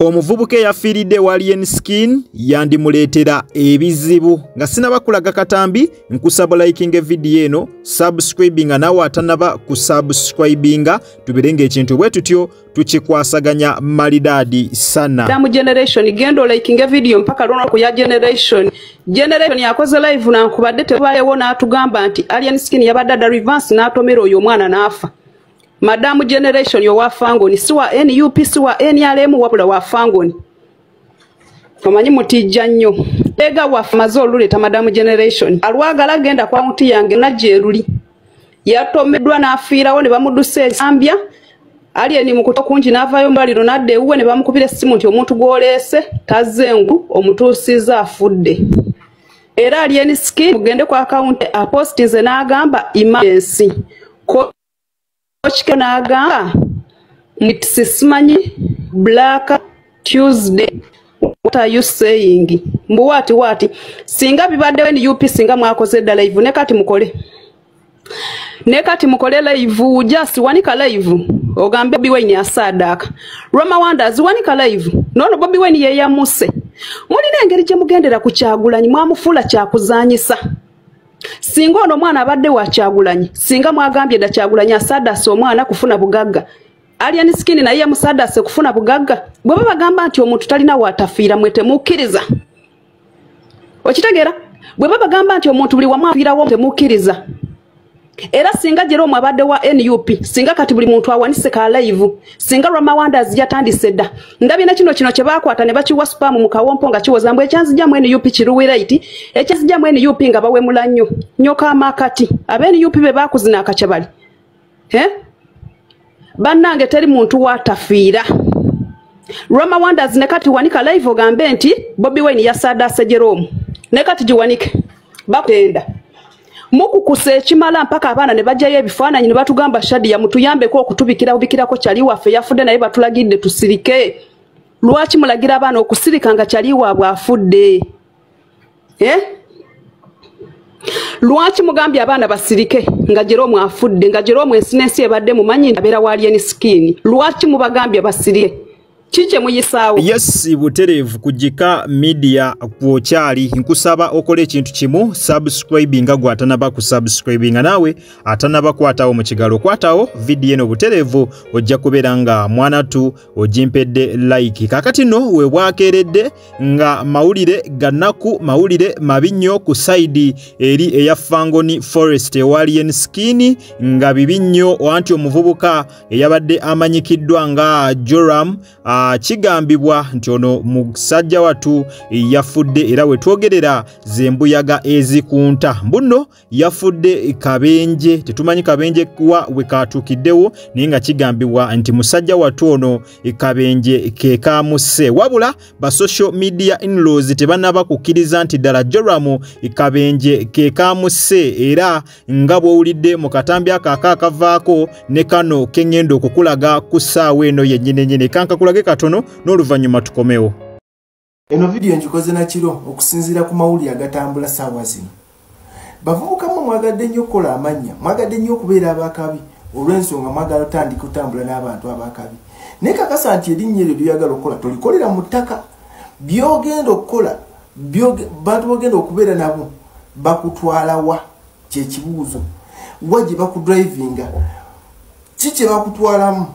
Omuvubuka eyafiiridde Alien Skin yandimuleetera ebizibu nga sinabakulaga katambi nkusaba likinga video eno subscribinga nawe atanaba ku subscribinga tubirenga ekintu bwe tutyo tukikwasaganya malidadi sana. Damu generation gendo likinga video mpaka lona ku ya generation yakoze live na nkubadde tebayewo n'atugamba nti Alien Skin yabadde reverse n'atomera oyo mwana n'afa. Madamu generation yo wafangoni siwa NUP siwa NRM wabula wafangoni omanyi mutijja nnyo ega wafamazo luleta madamu generation alwagala genda kwa muti yange najeruli yatomedwa n'afiirawo ne bamuduse Zambia Alien mukuto kunji navayo mbaliro nadde uwe ne bamukubira simu nti omuntu gwolese tazengu omutusiza afudde era Alien Skin mugende kwa account apostize n'agamba emergency Ochikanaga Mitsismanyi Black Tuesday. What are you saying? Mbuwati singa bibadde weni UP singa mwakoze da live nekati mukole live just wanika live ogambe Bobi Wine asadaka Roma Wonders wanika live nono Bobi Wine ye yamuse mulina engeri gye mugendera ku Kyagulanyi mwamufula kyakuzanyisa singa ono mwana abadde wa Kyagulanyi singa mwagambye da Kyagulanyi asadase omwana kufuna bugagga Alien Skin naye musadase kufuna bugagga bwe bagamba nti omuntu talina watafiira mwete mukiriza okitegeera bwe bagamba nti omuntu buli wamwafiira wo temukiriza era singa jero omwabadde wa NUP singa kati buli muntu awanise ka live singa Roma Wonders yatandise dda ndabye ne kino kye bakwata ne bakiwa spam mu kawompo nga kiwozambwe ekyanzija mu NUP kiruwiraiti ekyanzija mu NUP nga bawe mulanyo nyoka amakati abe NUP be bakuzina akachabali bannange teri muntu watafiira Roma Wonders ne kati wanika live ogambe nti Bobi Wine yasadase Jerome ne kati jiwanike bakutenda mukukuse ekimala mpaka abaana ne bajjayo ebifaananyi ne batugamba Shadi ya mutuyambe ko okutubikirako kyali waffe yafudde naye batulagidde tusirike lwaki mulagira abaana okusirika nga kyali waabwe afudde lwaki mugambye abaana basirike nga Jerome afudde nga Jerome ensinensi ebadde mumanyi abeera wa Alien Skin lwaki mubagambye basirike Chiche muyisawo yes buterevu kujika media kwokyali nkusaba okole ekintu kimu subscribinga gwatanaba ku subscribinga nawe atanaba kwatawo mu kigalo kwatawo video eno buterevu ojja kuberanga mwana tu ojimpedde like kakati no we bwakeredde nga mawulire ganaku mawulire mabinyo ku side eri eya Fangoni Forest Alien Skin nga bibinyo wanti omuvubuka eyabadde amanyikiddwa nga Joram kigambibwa nti ono musajja watu yafudde era we twogerera zembuyaga ezikunta mbuno yafudde kabenje tetumanyi kabenje kuwa we katukiddewo naye nga kigambibwa nti musajja watu ono kabenje kekamuse wabula ba social media in-laws tebanaba kukkiriza nti ddala Joram kabenje kekamuse era nga bw'owulidde mu katambi akavaako ne kano kengendo okukulaga ku ssaawa eno yennyine kankakulage katono n'oluvannyuma tukomewo. Eno video njikoze na kiro okusinzira ku mawulire agatambula ssaawa zino. Bavubuka mwagadde nnyo okukola amanya, mwagadde nnyo okubeera abakabi olw'ensonga mwagala otandika otambula n'abantu abakabi. Naye kakasa nti erinnya eryo ly'oyagala okukola tolikolera mu ttaka. By'ogenda okukola bantu b'ogenda okubeera nabo bakutwala wa kye kibuuzo. Wa gye bakudrivinga ki kye bakutwalamu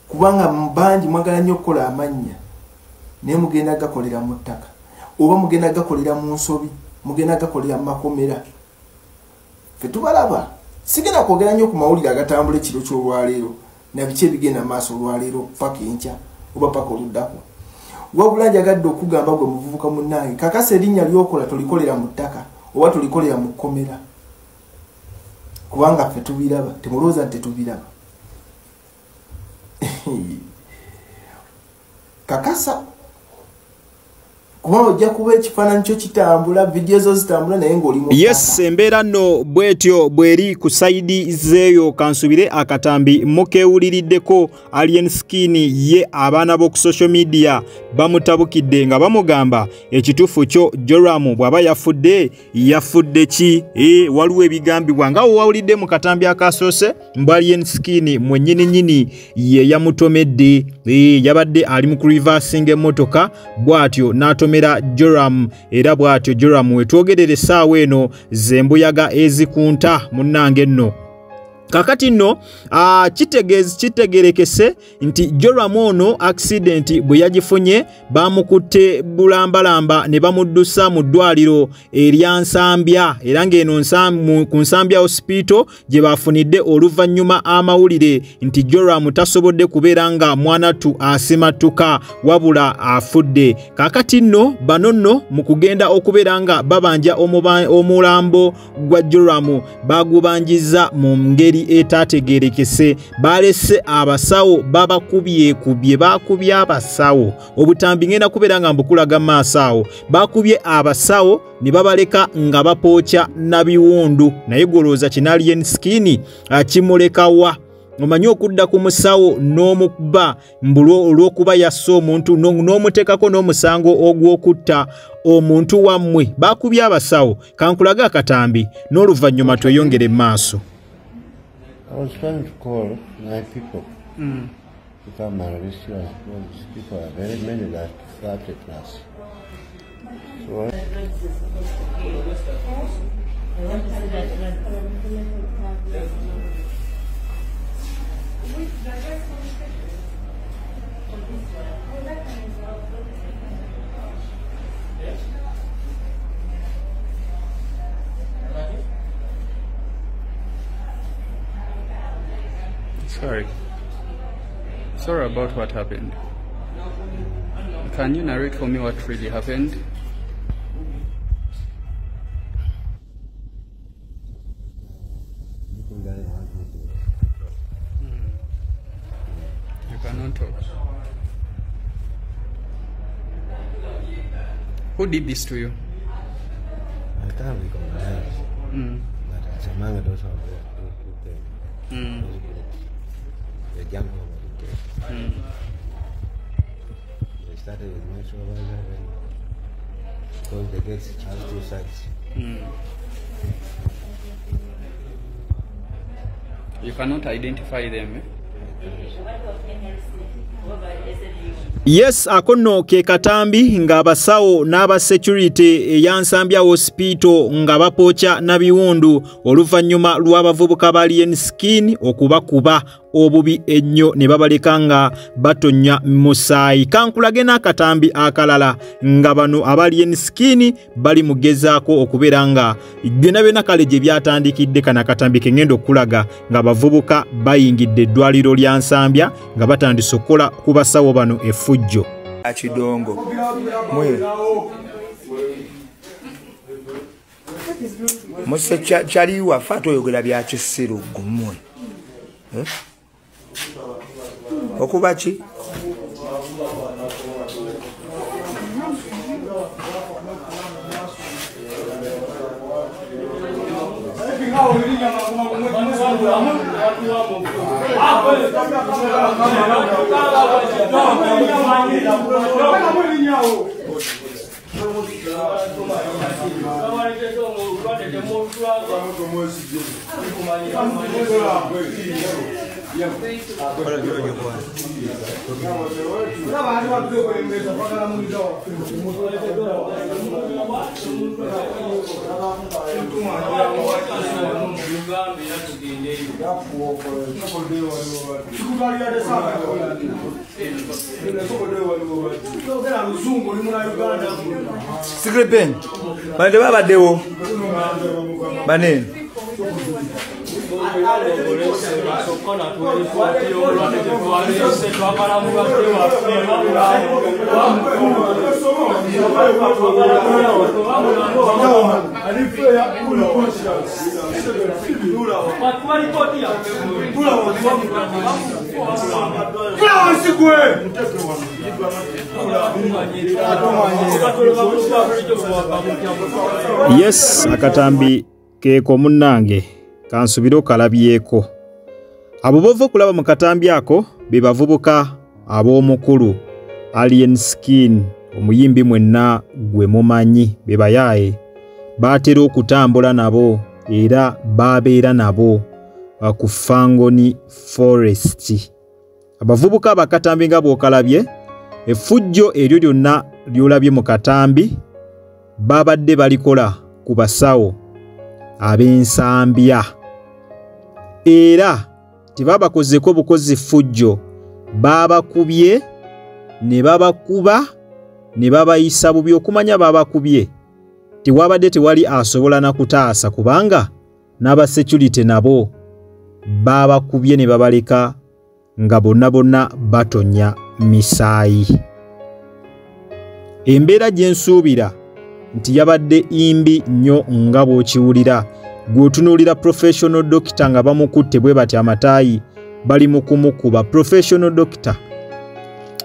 kubanga mbandi mwagala nnyo okukola amanya naye mugenda gakolera mu ttaka oba mugenda gakolera mu nsobi mugenda gakolera mu makomera ffe tubalaba sigenda kwogera nnyo ku mawulire agatambula ekiro ky'olwaleero na biki ebigenda maaso olwaleero paka enkya oba paka oluddako wabula njagadde okugamba gwe muvubuka munnange kakasa erinnya ly'okola tolikolera mu ttaka oba tolikolera mu kkomera kubanga ffe tubiraba temulowooza nti tetubiraba kakasa kuba ojja kuba ekifaananyi kyo kitambula video zo zitambula naye ng'oli mu yes embeera nno bwetyo bweri ku sayidi zeeyo kansubire akatambi mukewuliriddeko Alien Skin ye abaana b'oku social media bamutabukidde nga bamugamba ekituufu kyo Joram bw'aba yafudde ki waliwo ebigambibwa nga wawulidde mu katambi akasoose mbu Alien Skin mwennyini ye yamutomedde yabadde ali mu reversing emmotoka bw'atyo n'atomera Joram era bw'atyo Joram wetwogerera essaawa eno zembuyaga ezikunta munnange nno kakati nno kitegerekese nti Joram ono accident bwe yagifunye bamukutte bulambalamba ne bamuddusa mu ddwaliro erya Nsambya era ng'eno ku Nsambya hospital gye bafunidde oluvannyuma amawulire nti Joram tasobodde kubeera nga mwanatu asimatuka wabula afudde kakati nno bano nno mu kugenda okubeera nga babanja omulambo gwa Joram bagubanjiza mu ngeri etategerekese balese abasawo bakubye abasawo obutambi ngenda kubeera nga mbukulaga maaso awo bakubye abasawo ne babaleka nga bapookya nabiwundu naye golooza kina Alien Skin akimulekawa omanyi okudda ku musawo n'omukuba olw'okuba yasse omuntu n'omuteekako n'omusango ogw'okutta omuntu wammwe bakubye abasawo kankulaga akatambi n'oluvannyuma tweyongere maaso. I was trying to call my people to come and rescue us because people are very many that started us. So Sorry about what happened. Can you narrate for me what really happened? You cannot talk. Who did this to you? I can't recognize. But it's among those of them. They jumped over the gate. They started with my supervisor because the gates have two sides. You cannot identify them, eh? Yes, akono ke katambi nga abasawo n'aba security ya Nsambya hospital nga bapookya nabiwundu oluvannyuma lw'abavubuka ba Alien Skin okubakuba obubi ennyo ne babaleka nga batonya musaayi. Kankulage n'akatambi akalala nga bano aba Alien Skin bali mugezaako okubeera nga byonna kale gye byatandikidde kana katambi kengendo okulaga nga bavubuka bayingidde eddwaliro lya Nsambya nga batandise okukola ku basawo bano efujjo. Achidongo mwe muse chaliwa fato yogera bya kisiru gumwe okubachi Secret pen bande babaddewo banene Yes, akatambi keeko munnange kansubira okalabyeko. Abo bova okulaba mu katambi ako be bavubuka ab'omukulu Alien Skin, omuyimbi mwenna gwe mumanyi be bayaaye baatera okutambula nabo era babeera nabo ku Fangoni Forest. Abavubuka abakatambi nga bw'okalabye, effujjo eryo lyonna lyolabye mu katambi babadde balikola ku basawo ab'ensambya era tebabakozeko bukozi ffujjo, babakubye ne babakuba ne babayisa bubi. Okumanya babakubye tewabadde tewali asobola na kutaasa kubanga n'aba security nabo babakubye ne babaleka nga bonna batonya misaayi. Embeera gye nsuubira nti yabadde imbi nnyo nga bw'okiwulira gw'otunuulira professional doctor nga bamukutte bwe bati amataayi bali mu kumukuba. Professional doctor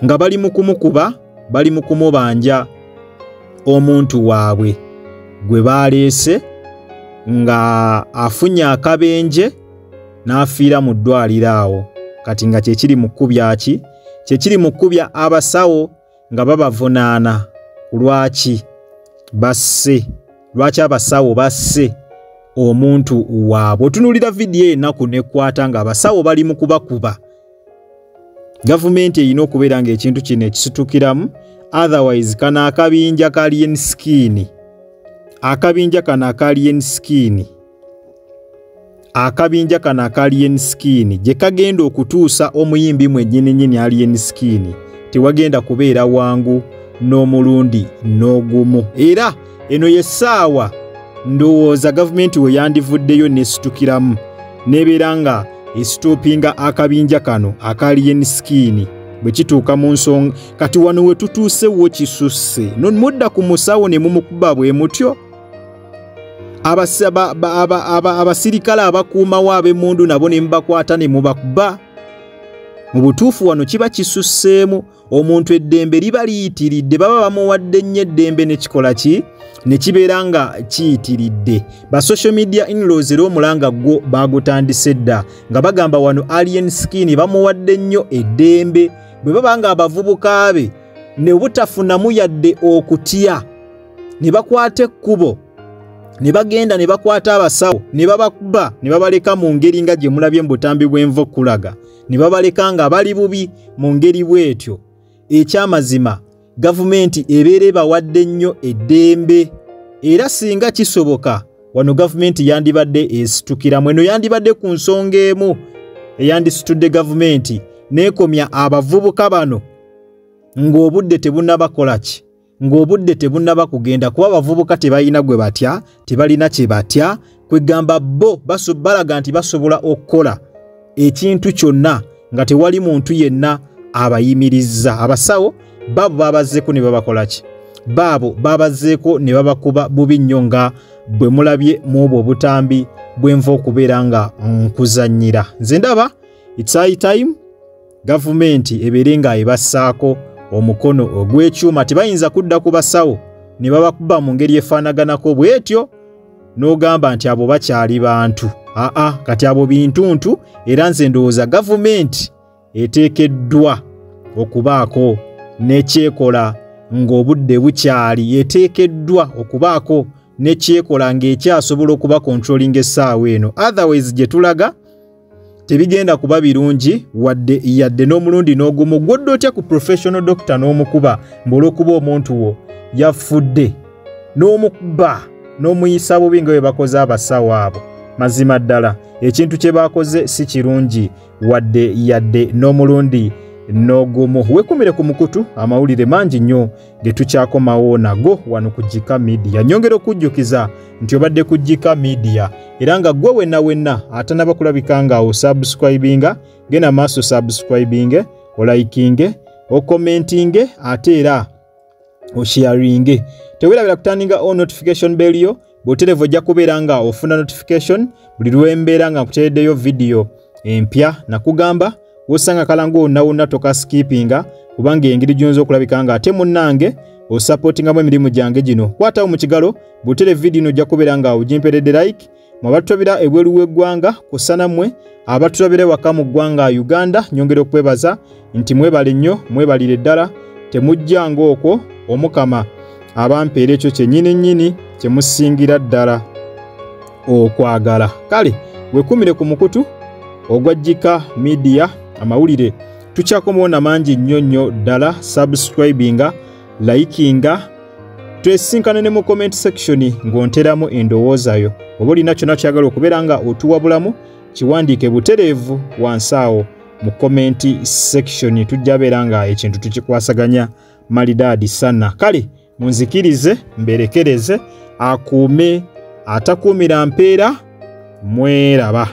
nga bali mu kumukuba, bali mu kumubanja omuntu waabwe gwe baleese nga afunye akabenje n'afiira mu ddwaliro awo. Kati nga kyekiri mu kkubya ki? Kyekiri mu kkubya abasawo nga babavunaana lwaki basse, lwaki abasawo basse omuntu waabwe. Otunuulira vidiyo ennaku nekwata nga abasawo bali mu kubakuba. Gavumenti erina okubeera ng'ekintu kino ekisitukiramu, otherwise kana akabinja ka Alien Skin, akabinja kana aka Alien Skin, akabinja kana aka Alien Skin gye kagenda okutuusa omuyimbi mwennyini Alien Skin tewagenda kubeera wangu n'omulundi n'ogumu. Era eno yessaawa ndowooza gavumenti we yandivuddeyo n'esitukiramu n'ebeera nga esitopinga akabinja kano aka Alien Skin bwe kituuka mu nsonga. Kati wano we tutuuse wo kisusse mudda ku musawo ne mumukuba bwe mutyo. Abasirikale abakuumawo ab'emmundu nabo ne mubakwata ne mubakuba. Mu butuufu wano kiba kisusseemu. Omuntu eddembe liba liyitiridde, baba bamuwadde nnyo eddembe ne kikola ki? Ne kibeera nga kiyitiridde. Ba social media in-laws era omulanga gwo baagutandise dda nga bagamba wano Alien Skin bamuwadde nnyo eddembe. Bwe baba nga abavubuka be ne butafunamu yadde okutya ne bakwata ekkubo ne bagenda ne bakwata abasawo ne babakuba ne babaleka mu ngeri nga gye mulabye mu butambi bw'enva okulaga, ne babaleka nga bali bubi mu ngeri bw'etyo. Ekyamazima gavumenti ebeera ebawadde nnyo eddembe era singa kisoboka wano gavumenti yandibadde esitukiramu. Eno yandibadde ku nsonga emu eyandisitudde gavumenti n'ekomya abavubuka bano ng'obudde tebunabakola ki, ng'obudde tebunnaba kugenda kuba abavubuka tebalina gwe batya, tebalina kye batya, kwegamba bo balaga nti basobola okukola ekintu kyonna nga tewali muntu yenna abayimirizza. Abasawo babo babazeeko ne babakola ki? Baabo babazeeko ne babakuba bubi nnyo nga bwe mulabye mu obwo obutambi bw'enva okubeera nga nkuzannyira. Nze ndaba it's high time gavumenti ebeere nga ebassaako omukono ogw'ekyuma. Tebayinza kudda ku basawo ne babakuba mu ngeri efaanaganako bw'etyo n'ogamba nti abo bakyali bantu. Kati abo bintuntu. Era nze ndowooza gavumenti eteekeddwa okubaako n'ekyekola ng'obudde bukyali. Eteekeddwa okubaako n'ekyekola ng'ekyasobola okuba controlling essaawa eno. Otherwise gye tulaga tebigenda kuba birungi wadde yadde n'omulundi n'ogumu. Gw'odde otya ku professional doctor n'omukuba mb'olwokuba omuntu wo yafudde, n'omukuba n'omuyisa bubi nga bwe bakoze abasawo abo. Mazima ddala ekintu kye bakoze si kirungi wadde yadde n'omulundi nogumu. Wekumire ku mukutu amawulire mangi nnyo ge tukyakomawo nago wano ku Jika Media. Nyongera okujjukiza nti obadde ku Jika Media era nga gwe wenna atanaba kulabika nga osubscribinga, gena maaso subscribinge, olaikinge, okomentinge ate era osharinge. Tewelabira kutaninga on notification bell yo boterevo ojja kubeera nga ofuna notification buli lwembeera nga nkutereddeyo video empya. Nakugamba wosanga kalango wonna toka skippinga kubanga engeri gyonza okulabika nga ate munnange osupportingamu emirimu gyange gino. Kwatawo mu kigalo botere video ojja kubeera nga ogimperedde like. Mwabatulabira ebweru w'eggwanga kusana mmwe abatulabira waka mu ggwanga Uganda, nyongera okwebaza nti mwebale nnyo, mwebalire ddala, temujjanga okwo omukama abampeera ekyo kyennyini kyemusingira ddala okwagala. Kale wekumire ku mukutu ogwa Jika Media amawulire tukyakomawo mangi nnyo ddala. Subscribinga, likinga, twesinkane ne mu comment section ng'onteramu endowoozayo. Oba olina kyonna kyagala okubeera nga otuwabulamu kiwandiike butereevu wansi awo mu comment section. Tujja beera nga ekintu tukikwasaganya malidaadi sana. Kale munzikirize mberekereze akuume atakuumira mpeera. Mweraba.